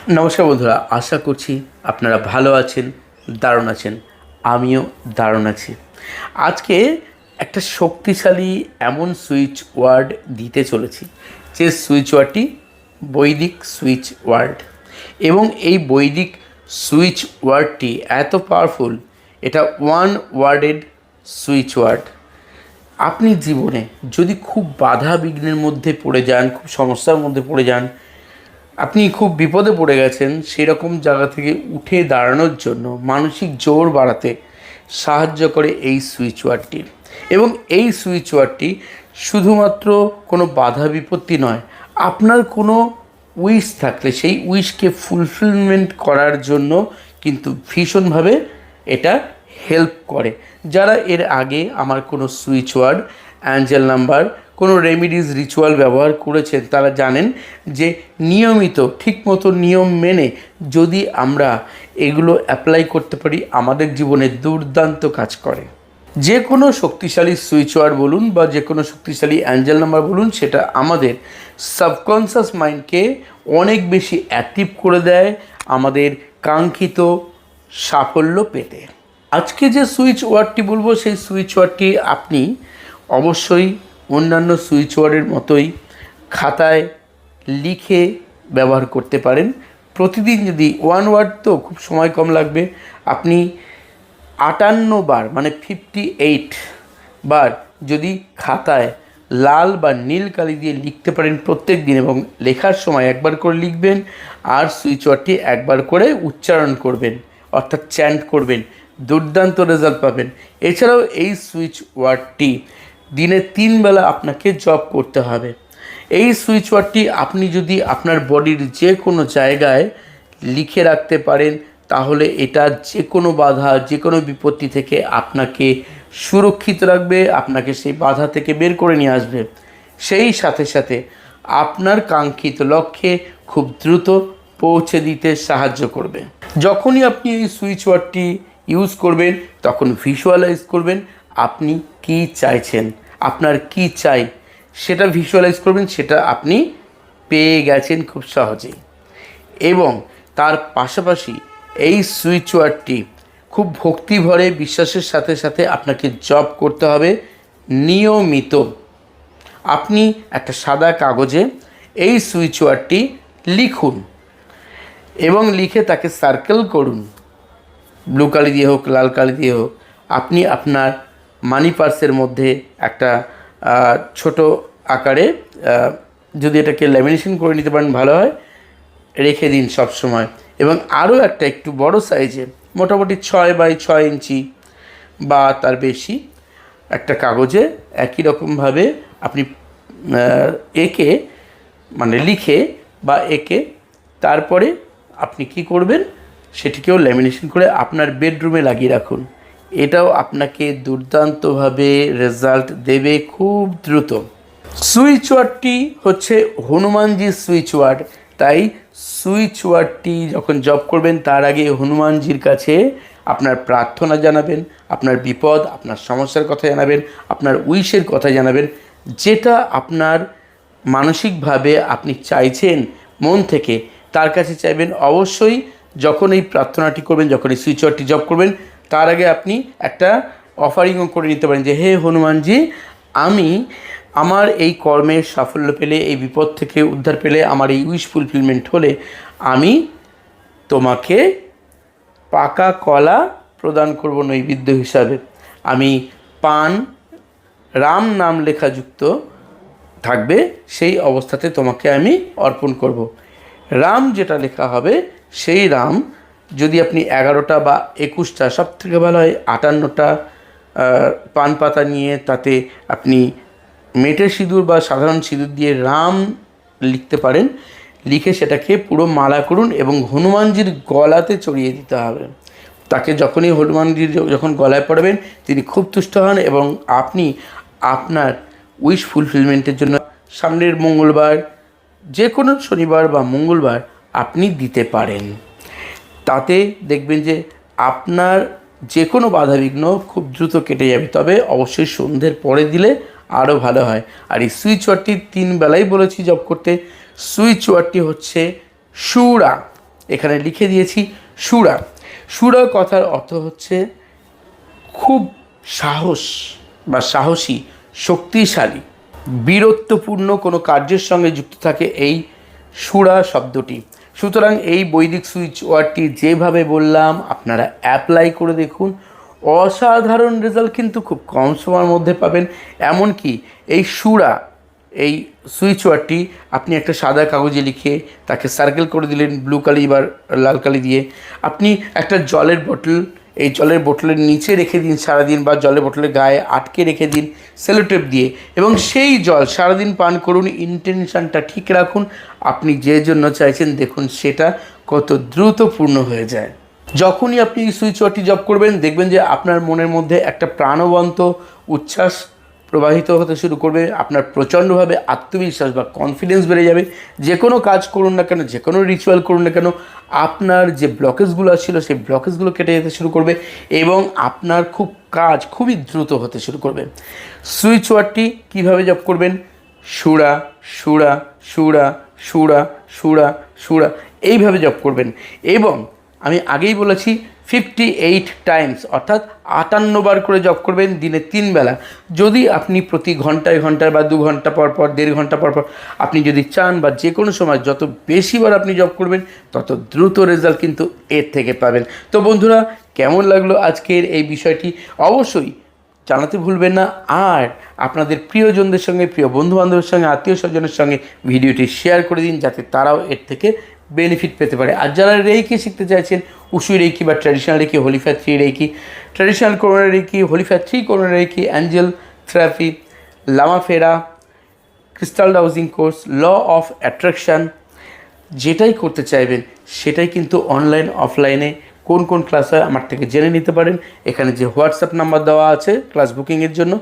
নমস্কার বন্ধুরা, আশা করছি আপনারা ভালো আছেন, দারুণ আছেন। আমিও দারুণ আছি। আজকে একটা শক্তিশালী এমন সুইচ ওয়ার্ড দিতে চলেছি, যে সুইচ ওয়ার্ডটি বৈদিক সুইচ ওয়ার্ড। এবং এই বৈদিক সুইচ ওয়ার্ডটি এত পাওয়ারফুল, এটা ওয়ান ওয়ার্ডেড সুইচ ওয়ার্ড। আপনি জীবনে যদি খুব বাধা বিঘ্নের মধ্যে পড়ে যান, খুব সমস্যার মধ্যে পড়ে যান, আপনি খুব বিপদে পড়ে গেছেন, সেরকম জায়গা থেকে উঠে দাঁড়ানোর জন্য মানসিক জোর বাড়াতে সাহায্য করে এই সুইচ ওয়ার্ডটি। এবং এই সুইচ ওয়ার্ডটি শুধুমাত্র কোনো বাধা বিপত্তি নয়, আপনার কোনো উইশ থাকলে সেই উইশকে ফুলফিলমেন্ট করার জন্য কিন্তু ভীষণভাবে এটা হেল্প করে। যারা এর আগে আমার কোনো সুইচ ওয়ার্ড, অ্যাঞ্জেল নাম্বার, কোনো রেমিডিজ, রিচুয়াল ব্যবহার করেছেন, তারা জানেন যে নিয়মিত ঠিকমতো নিয়ম মেনে যদি আমরা এগুলো অ্যাপ্লাই করতে পারি, আমাদের জীবনে দুর্দান্ত কাজ করে। যে কোনো শক্তিশালী সুইচ ওয়ার্ড বলুন বা যে কোনো শক্তিশালী অ্যাঞ্জেল নাম্বার বলুন, সেটা আমাদের সাবকনসিয়াস মাইন্ডকে অনেক বেশি অ্যাক্টিভ করে দেয় আমাদের কাঙ্ক্ষিত সাফল্য পেতে। আজকে যে সুইচ ওয়ার্ডটি বলবো, সেই সুইচ ওয়ার্ডটি আপনি অবশ্যই অন্যান্য সুইচ ওয়ার্ডের মতোই খাতায় লিখে ব্যবহার করতে পারেন। প্রতিদিন যদি ওয়ান ওয়ার্ড, তো খুব সময় কম লাগবে, আপনি 58 বার মানে 58 বার যদি খাতায় লাল বা নীল কালি দিয়ে লিখতে পারেন প্রত্যেক দিন, এবং লেখার সময় একবার করে লিখবেন আর সুইচ ওয়ার্ডটি একবার করে উচ্চারণ করবেন, অর্থাৎ চ্যান্ট করবেন, দুর্দান্ত রেজাল্ট পাবেন। এছাড়াও এই সুইচ ওয়ার্ডটি দিনে 3 বেলা আপনাকে জপ করতে হবে। এই সুইচ ওয়ার্ডটি আপনি যদি আপনার বডির যে কোনো জায়গায় লিখে রাখতে পারেন, তাহলে এটা যে কোনো বাধা, যে কোনো বিপত্তি থেকে আপনাকে সুরক্ষিত রাখবে, আপনাকে সেই বাধা থেকে বের করে নিয়ে আসবে। সেই সাথে সাথে আপনার কাঙ্ক্ষিত লক্ষ্যে খুব দ্রুত পৌঁছে দিতে সাহায্য করবে। যখনই আপনি এই সুইচ ওয়ার্ডটি ইউজ করবেন, তখন ভিজুয়ালাইজ করবেন আপনি কি চাইছেন, আপনার কি চাই সেটা ভিজুয়ালাইজ করবেন, সেটা আপনি পেয়ে গেছেন খুব সহজেই। এবং তার পাশাপাশি এই সুইচ ওয়ার্ডটি খুব ভক্তি ভরে বিশ্বাসের সাথে সাথে আপনাকে জপ করতে হবে নিয়মিত। আপনি একটা সাদা কাগজে এই সুইচ ওয়ার্ডটি লিখুন এবং লিখে তাকে সার্কেল করুন, ব্লু কালি দিয়ে হোক, লাল কালি দিয়ে হোক। আপনি আপনার মানি পার্সের মধ্যে একটা ছোট আকারে, যদি এটাকে ল্যামিনেশন করে নিতে পারেন ভালো হয়, রেখে দিন সব সময়। এবং আরও একটা একটু বড় সাইজে, মোটামুটি 6x6 ইঞ্চি বা তার বেশি একটা কাগজে একই রকমভাবে আপনি এঁকে, মানে লিখে বা এঁকে, তারপরে আপনি কি করবেন, সেটিকেও ল্যামিনেশন করে আপনার বেডরুমে লাগিয়ে রাখুন। এটাও আপনাকে দুর্দান্তভাবে রেজাল্ট দেবে খুব দ্রুত। সুইচ ওয়ার্ডটি হচ্ছে হনুমানজির সুইচ ওয়ার্ড, তাই সুইচ ওয়ার্ডটি যখন জপ করবেন তার আগে হনুমানজির কাছে আপনার প্রার্থনা জানাবেন, আপনার বিপদ, আপনার সমস্যার কথা জানাবেন, আপনার উইশের কথা জানাবেন, যেটা আপনার মানসিকভাবে আপনি চাইছেন মন থেকে, তার কাছে চাইবেন। অবশ্যই যখন এই প্রার্থনাটি করবেন, যখন এই সুইচ ওয়ার্ডটি জপ করবেন, তার আগে আপনি একটা অফারিংও করে নিতে পারেন যে, হে হনুমানজি, আমি আমার এই কর্মের সাফল্য পেলে, এই বিপদ থেকে উদ্ধার পেলে, আমার এই উইশ ফুলফিলমেন্ট হলে, আমি তোমাকে পাকা কলা প্রদান করব নৈবেদ্য হিসাবে। আমি পান, রাম নাম লেখাযুক্ত থাকবে সেই অবস্থাতে তোমাকে আমি অর্পণ করব। রাম যেটা লেখা হবে, সেই রাম যদি আপনি 11টা বা 21টা, সব থেকে ভালো হয় 58টা পান পাতা নিয়ে তাতে আপনি মেটে সিঁদুর বা সাধারণ সিঁদুর দিয়ে রাম লিখতে পারেন, লিখে সেটাকে পুরো মালা করুন এবং হনুমানজির গলাতে চড়িয়ে দিতে হবে। তাকে যখনই হনুমানজির যখন গলায় পড়বেন, তিনি খুব তুষ্ট হন এবং আপনি আপনার উইশ ফুলফিলমেন্টের জন্য সামনের মঙ্গলবার, যে কোনো শনিবার বা মঙ্গলবার আপনি দিতে পারেন। তাতে দেখবেন যে আপনার যে কোনো বাধাবিঘ্ন খুব দ্রুত কেটে যাবে। তবে অবশ্যই সন্ধ্যের পরে দিলে আরও ভালো হয়। আর এই সুইচ ওয়ার্ডটি 3 বেলাই বলেছি জপ করতে। সুইচ ওয়ার্ডটি হচ্ছে সুরা। এখানে লিখে দিয়েছি সুরা। সুরা কথার অর্থ হচ্ছে খুব সাহস বা সাহসী, শক্তিশালী, বীরত্বপূর্ণ কোনো কার্যের সঙ্গে যুক্ত থাকে এই সুরা শব্দটি। সুতরাং এই বৈদিক সুইচ ওয়ার্ডটি যেভাবে বললাম আপনারা অ্যাপ্লাই করে দেখুন, অসাধারণ রেজাল্ট কিন্তু খুব কম সময়ের মধ্যে পাবেন। এমনকি এই সুরা, এই সুইচ ওয়ার্ডটি আপনি একটা সাদা কাগজে লিখে তাকে সার্কেল করে দিলেন ব্লু কালি বা লাল কালি দিয়ে। আপনি একটা জলের বোতল, এই জলের বোতলের নিচে রেখে দিন সারাদিন, বা জলের বোতলের গায়ে আটকে রেখে দিন সেলোটেপ দিয়ে, এবং সেই জল সারাদিন পান করুন। ইন্টেনশনটা ঠিক রাখুন, আপনি যে জন্য চাইছেন দেখুন সেটা কত দ্রুত পূর্ণ হয়ে যায়। যখনই আপনি এই সুইচ ওয়ার্ডটি জপ করবেন দেখবেন যে আপনার মনের মধ্যে একটা প্রাণবন্ত উচ্ছ্বাস প্রবাহিত হতে শুরু করবে। আপনার প্রচণ্ডভাবে আত্মবিশ্বাস বা কনফিডেন্স বেড়ে যাবে। যে কোনো কাজ করুন না কেন, যে কোনো রিচুয়াল করুন না কেন, আপনার যে ব্লকেজগুলো ছিল সেই ব্লকেজগুলো কেটে যেতে শুরু করবে এবং আপনার কাজ খুবই দ্রুত হতে শুরু করবে। সুইচ ওয়ার্ডটি কীভাবে জপ করবেন? সুরা সুরা সুরা সুরা সুরা সুরা, এইভাবে জপ করবেন। এবং আমি আগেই বলেছি 58 টাইমস, অর্থাৎ 58 বার করে জপ করবেন দিনে 3 বেলা। যদি আপনি প্রতি ঘন্টায় ঘন্টায় বা 2 ঘন্টা পর পর, 1.5 ঘন্টা পর পর আপনি যদি চান, বা যে কোনো সময় যত বেশিবার আপনি জপ করবেন তত দ্রুত রেজাল্ট কিন্তু এর থেকে পাবেন। তো বন্ধুরা, কেমন লাগলো আজকের এই বিষয়টি অবশ্যই জানাতে ভুলবেন না। আর আপনাদের প্রিয়জনদের সঙ্গে, প্রিয় বন্ধুবান্ধবের সঙ্গে, আত্মীয় স্বজনের সঙ্গে ভিডিওটি শেয়ার করে দিন যাতে তারাও এর থেকে বেনিফিট পেতে পারে। আর যারা রেইকি শিখতে চাইছেন, উসুই রেইকি বা traditional reiki, holy fire 3 reiki, traditional Karuna reiki, holy fire 3 Karuna reiki, angel therapy, Lama Fera, crystal dowsing course, law of attraction, যেটাই করতে চাইবেন সেটাই কিন্তু অনলাইন অফলাইনে কোন কোন ক্লাস হয় আমার থেকে জেনে নিতে পারেন। এখানে যে হোয়াটসঅ্যাপ নাম্বার দেওয়া আছে ক্লাস বুকিংয়ের জন্য,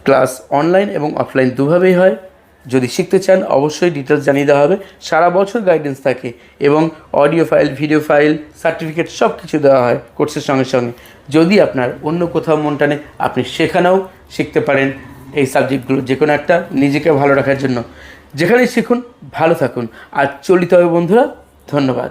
ক্লাস অনলাইন এবং অফলাইন দুভাবেই হয়। যদি শিখতে চান অবশ্যই ডিটেলস জানিয়ে দেওয়া হবে। সারা বছর গাইডেন্স থাকে এবং audio file, video file, certificate সব কিছু দেওয়া হয় কোর্সের সঙ্গে সঙ্গে। যদি আপনার অন্য কোথাও মন টানে আপনি সেখানেও শিখতে পারেন এই সাবজেক্টগুলো, যে কোনো একটা নিজেকে ভালো রাখার জন্য। যেখানেই শিখুন, ভালো থাকুন। আর চলিত হবে বন্ধুরা, ধন্যবাদ।